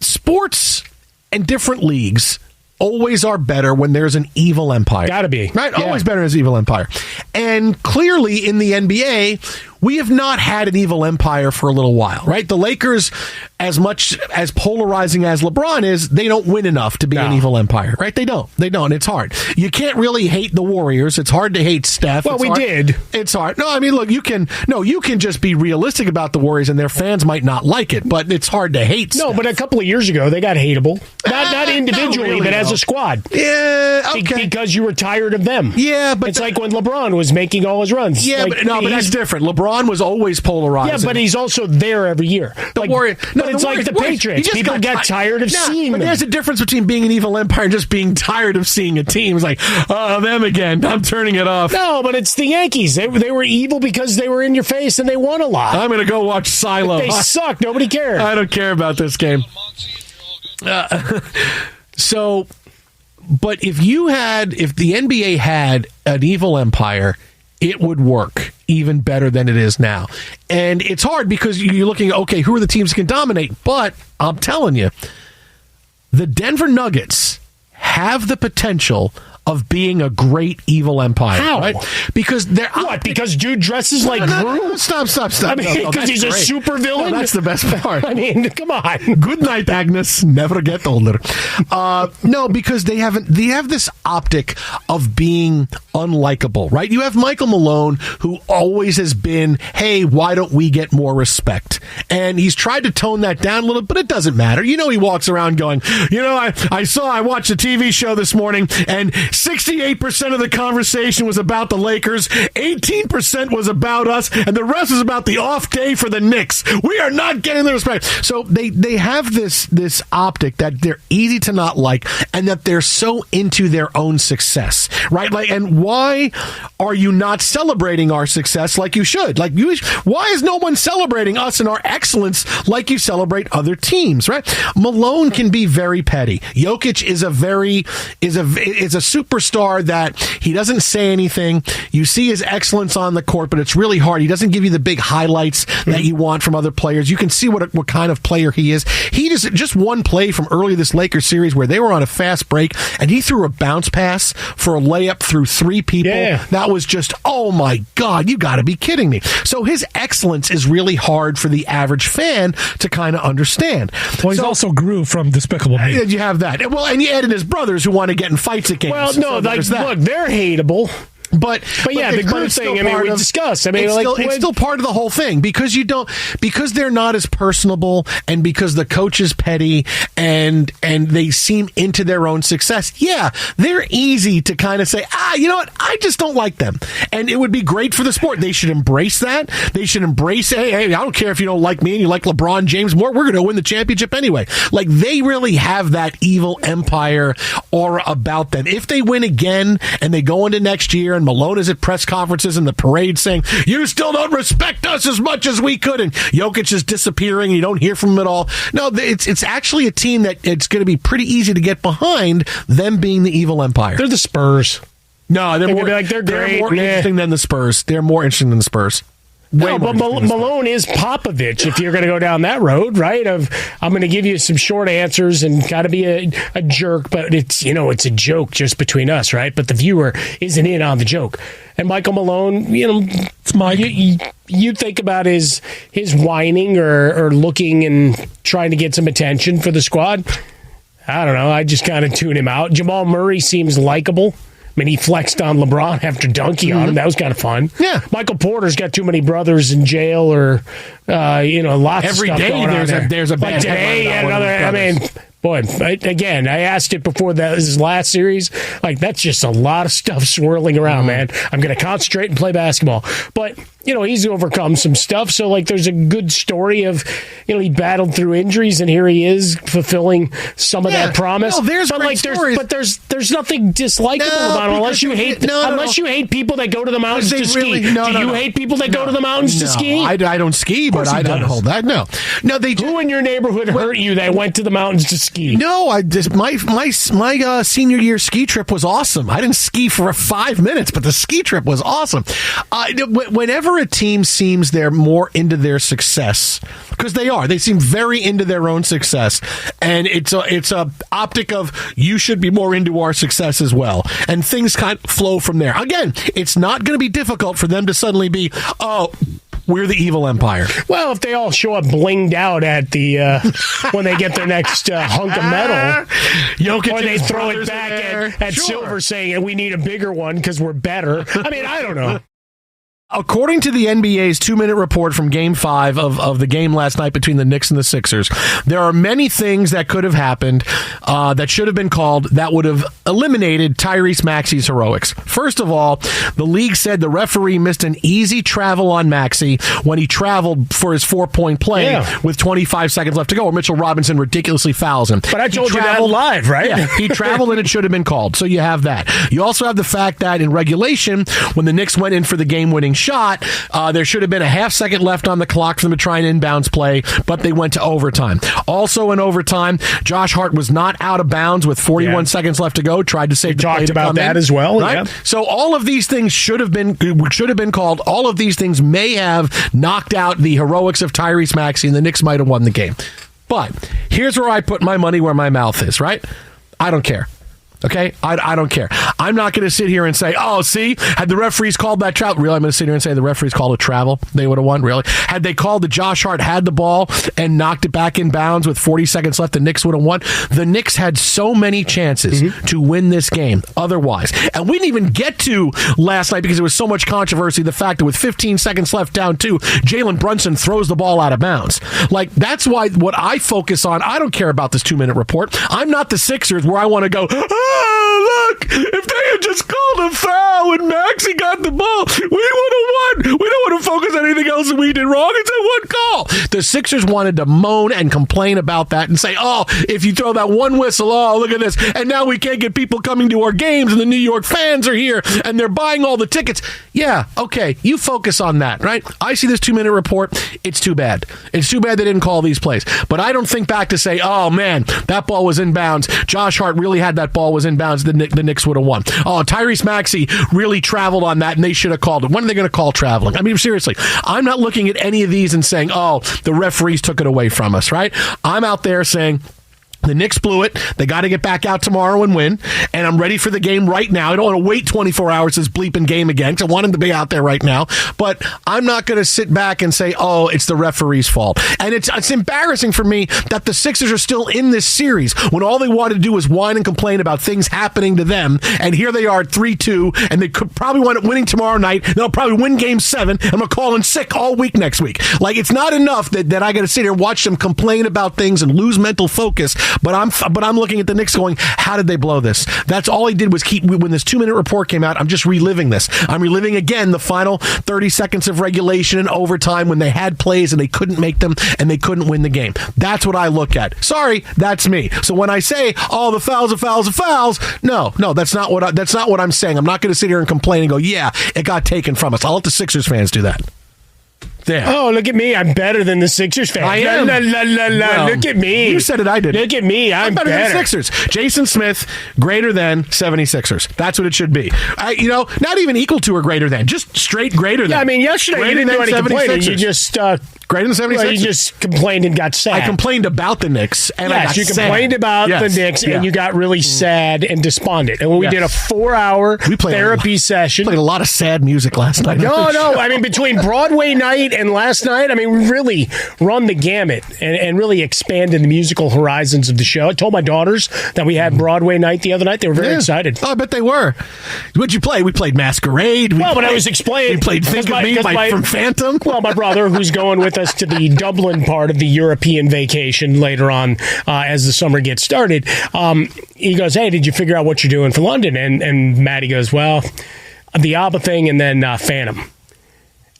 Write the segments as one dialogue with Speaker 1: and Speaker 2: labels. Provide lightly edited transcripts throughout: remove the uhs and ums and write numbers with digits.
Speaker 1: sports and different leagues always are better when there's an evil empire.
Speaker 2: Gotta be.
Speaker 1: Right?
Speaker 2: Yeah.
Speaker 1: Always better as evil empire. And clearly in the NBA, we have not had an evil empire for a little while, right? The Lakers, as much as polarizing as LeBron is, they don't win enough to be an evil empire, right? They don't. It's hard. You can't really hate the Warriors. It's hard to hate Steph.
Speaker 2: Well, we did.
Speaker 1: It's hard. No, I mean, look, you can just be realistic about the Warriors, and their fans might not like it, but it's hard to hate Steph.
Speaker 2: No, but a couple of years ago, they got hateable. Not individually,
Speaker 1: really,
Speaker 2: but as a squad.
Speaker 1: Yeah, okay.
Speaker 2: Because you were tired of them.
Speaker 1: Yeah, but
Speaker 2: it's like when LeBron was making all his runs.
Speaker 1: Yeah,
Speaker 2: like,
Speaker 1: but that's different. LeBron was always polarizing.
Speaker 2: Yeah, but he's also there every year.
Speaker 1: But it's
Speaker 2: like the Patriots. People get tired of seeing them.
Speaker 1: There's a difference between being an evil empire and just being tired of seeing a team. It's like, oh, them again. I'm turning it off.
Speaker 2: No, but it's the Yankees. They were evil because they were in your face and they won a lot.
Speaker 1: I'm going to go watch Silo.
Speaker 2: They suck. Nobody cares.
Speaker 1: I don't care about this game. But if the NBA had an evil empire, it would work even better than it is now. And it's hard because you're looking, okay, who are the teams that can dominate? But I'm telling you, the Denver Nuggets have the potential of being a great evil empire.
Speaker 2: How?
Speaker 1: Right? Because they're
Speaker 2: because dude dresses like Drew?
Speaker 1: Stop.
Speaker 2: I mean, because he's
Speaker 1: great.
Speaker 2: A super villain?
Speaker 1: No, that's the best part.
Speaker 2: I mean, come on.
Speaker 1: Good night, Agnes. Never get older. No, because they have this optic of being unlikable, right? You have Michael Malone, who always has been, hey, why don't we get more respect? And he's tried to tone that down a little, but it doesn't matter. He walks around going, I watched a TV show this morning, and 68% of the conversation was about the Lakers, 18% was about us, and the rest was about the off day for the Knicks. We are not getting the respect. So they have this optic that they're easy to not like, and that they're so into their own success, right? And why are you not celebrating our success like you should? Why is no one celebrating us and our excellence like you celebrate other teams, right? Malone can be very petty. Jokic is a superstar that he doesn't say anything. You see his excellence on the court, but it's really hard. He doesn't give you the big highlights that you want from other players. You can see what kind of player he is. He just one play from early this Lakers series where they were on a fast break, and he threw a bounce pass for a layup through three people.
Speaker 2: Yeah.
Speaker 1: That was just, oh my God, you got to be kidding me. So his excellence is really hard for the average fan to kind of understand.
Speaker 3: Well, he's also grew from Despicable Me.
Speaker 1: You have that. Well, and you added his brothers who want to get in fights at games.
Speaker 2: Well, no, look, they're hateable.
Speaker 1: But
Speaker 2: yeah, the group thing, we discussed.
Speaker 1: It's still part of the whole thing because they're not as personable, and because the coach is petty and they seem into their own success. Yeah, they're easy to kind of say, you know what, I just don't like them. And it would be great for the sport. They should embrace that. They should embrace, hey, I don't care if you don't like me and you like LeBron James more, we're going to win the championship anyway. They really have that evil empire aura about them. If they win again and they go into next year and Malone is at press conferences and the parade saying, you still don't respect us as much as we could, and Jokic is disappearing and you don't hear from him at all. No, it's actually a team that it's going to be pretty easy to get behind, them being the evil empire.
Speaker 2: They're the Spurs.
Speaker 1: No, they're more interesting than the Spurs. They're more interesting than the Spurs.
Speaker 2: No, but Malone is Popovich, if you're going to go down that road, right? Of I'm going to give you some short answers and got to be a jerk, but it's a joke just between us, right? But the viewer isn't in on the joke. And Michael Malone, it's Mike. You think about his whining or looking and trying to get some attention for the squad. I don't know. I just kind of tune him out. Jamal Murray seems likable. I mean, he flexed on LeBron after dunking on him. That was kind of fun.
Speaker 1: Yeah.
Speaker 2: Michael Porter's got too many brothers in jail or, lots
Speaker 1: every
Speaker 2: of stuff
Speaker 1: day
Speaker 2: going on there.
Speaker 1: There's a bad
Speaker 2: today, boy, again, I asked it before this last series. That's just a lot of stuff swirling around, man. I'm going to concentrate and play basketball. But, he's overcome some stuff. So, there's a good story of, he battled through injuries, and here he is fulfilling some of that promise.
Speaker 1: No, there's stories.
Speaker 2: But there's nothing dislikable about him unless you hate people that go to the mountains to ski. Do you hate people that go to the mountains to ski?
Speaker 1: I don't ski, but I don't hold that. No,
Speaker 2: who in your neighborhood hurt you that went to the mountains to ski?
Speaker 1: No, my senior year ski trip was awesome. I didn't ski for 5 minutes, but the ski trip was awesome. Whenever whenever a team seems they're more into their success, because they seem very into their own success, and it's a optic of you should be more into our success as well, and things kind of flow from there. Again, it's not going to be difficult for them to suddenly be, oh, we're the evil empire.
Speaker 2: Well, if they all show up blinged out at the when they get their next hunk of metal, or they throw it back at Silver saying we need a bigger one because we're better. I mean, I don't know.
Speaker 1: According to the NBA's 2-minute report from Game 5 of the game last night between the Knicks and the Sixers, there are many things that could have happened that should have been called that would have eliminated Tyrese Maxey's heroics. First of all, the league said the referee missed an easy travel on Maxey when he traveled for his 4-point play with 25 seconds left to go, where Mitchell Robinson ridiculously fouls him.
Speaker 2: But I told you that live, right?
Speaker 1: Yeah, he traveled and it should have been called. So you have that. You also have the fact that in regulation, when the Knicks went in for the game-winning shot, there should have been a half-second left on the clock for them to try an inbounds play, but they went to overtime. Also in overtime, Josh Hart was not out of bounds with 41 seconds left to go. Tried to save the play.
Speaker 2: Talked about that as well.
Speaker 1: Right? Yeah. So all of these things should have been called. All of these things may have knocked out the heroics of Tyrese Maxey, and the Knicks might have won the game. But here's where I put my money where my mouth is, right? I don't care. Okay? I don't care. I'm not going to sit here and say, oh, see, had the referees called that travel. Really, I'm going to sit here and say the referees called a travel. They would have won, really. Had they called that Josh Hart had the ball and knocked it back in bounds with 40 seconds left, the Knicks would have won. The Knicks had so many chances to win this game otherwise. And we didn't even get to last night because there was so much controversy, the fact that with 15 seconds left down 2, Jalen Brunson throws the ball out of bounds. Like, that's why what I focus on, I don't care about this 2-minute report. I'm not the Sixers where I want to go, oh, look, if they had just called a foul when Maxey got the ball, we would have won. We don't want to focus on anything else that we did wrong. It's a one call. The Sixers wanted to moan and complain about that and say, oh, if you throw that one whistle, oh, look at this. And now we can't get people coming to our games and the New York fans are here and they're buying all the tickets. Yeah, okay, you focus on that, right? I see this 2-minute report. It's too bad. It's too bad they didn't call these plays. But I don't think back to say, oh, man, that ball was in bounds. Josh Hart really had that ball was in bounds. The Knicks would have won. Oh, Tyrese Maxey really traveled on that, and they should have called it. When are they going to call traveling? I mean, seriously, I'm not looking at any of these and saying, oh, the referees took it away from us, right? I'm out there saying, the Knicks blew it. They got to get back out tomorrow and win. And I'm ready for the game right now. I don't want to wait 24 hours this bleeping game again because I want him to be out there right now. But I'm not going to sit back and say, oh, it's the referee's fault. And it's embarrassing for me that the Sixers are still in this series when all they wanted to do was whine and complain about things happening to them. And here they are at 3-2, and they could probably wind up winning tomorrow night. They'll probably win game 7. I'm going to call in sick all week next week. Like, it's not enough that I got to sit here and watch them complain about things and lose mental focus. But I'm looking at the Knicks going, how did they blow this? That's all he did was when this 2-minute report came out, I'm just reliving this. I'm reliving again the final 30 seconds of regulation and overtime when they had plays and they couldn't make them and they couldn't win the game. That's what I look at. Sorry, that's me. So when I say, oh, the fouls are fouls are fouls, no, that's not what I'm saying. I'm not going to sit here and complain and go, yeah, it got taken from us. I'll let the Sixers fans do that. There.
Speaker 2: Oh, look at me. I'm better than the Sixers fans.
Speaker 1: I am.
Speaker 2: Well, look at me.
Speaker 1: You said it, I did.
Speaker 2: Look at me. I'm better
Speaker 1: than the Sixers. Jason Smith, greater than 76ers. That's what it should be. Not even equal to or greater than. Just straight greater than.
Speaker 2: Yeah, I mean, yesterday you didn't do any complaining. You just...
Speaker 1: greater than 76ers?
Speaker 2: Well, you just complained and got sad.
Speaker 1: I complained about the Knicks, and I got sad.
Speaker 2: You complained about the Knicks, and you got really sad and despondent. And when we did a 4-hour therapy session...
Speaker 1: We played a lot of sad music last night.
Speaker 2: No. I mean, between Broadway night and last night, I mean, we really run the gamut and really expanded the musical horizons of the show. I told my daughters that we had Broadway night the other night. They were very excited.
Speaker 1: Oh, I bet they were. What'd you play? We played Masquerade.
Speaker 2: When I was explaining...
Speaker 1: We played Think of Me from Phantom.
Speaker 2: Well, my brother, who's going with us to the Dublin part of the European vacation later on as the summer gets started, he goes, hey, did you figure out what you're doing for London? And Maddie goes, well, the ABBA thing and then Phantom.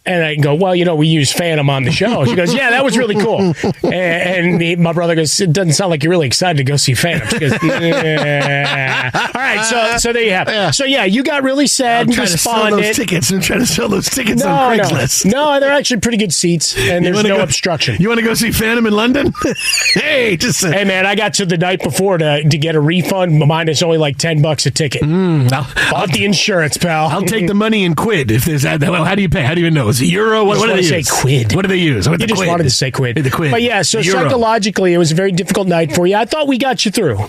Speaker 2: And I go, well, we use Phantom on the show. She goes, yeah, that was really cool. My brother goes, it doesn't sound like you're really excited to go see Phantom. She goes, yeah. All right, so there you have it. Yeah. So, yeah, you got really sad and despondent.
Speaker 1: I'm trying to sell those tickets on Craigslist.
Speaker 2: No, they're actually pretty good seats, and there's no obstruction.
Speaker 1: You want to go see Phantom in London? Hey,
Speaker 2: Hey, man, I got to the night before to get a refund. Mine is only like $10 a ticket. Bought the insurance, pal.
Speaker 1: I'll take the money and quid. If there's that. How do you pay? How do you know? Was it euro? What did they use?
Speaker 2: Say quid.
Speaker 1: What did they use?
Speaker 2: You just wanted to say quid.
Speaker 1: The quid.
Speaker 2: But yeah, so
Speaker 1: Euro.
Speaker 2: psychologically, it was a very difficult night for you. I thought we got you through.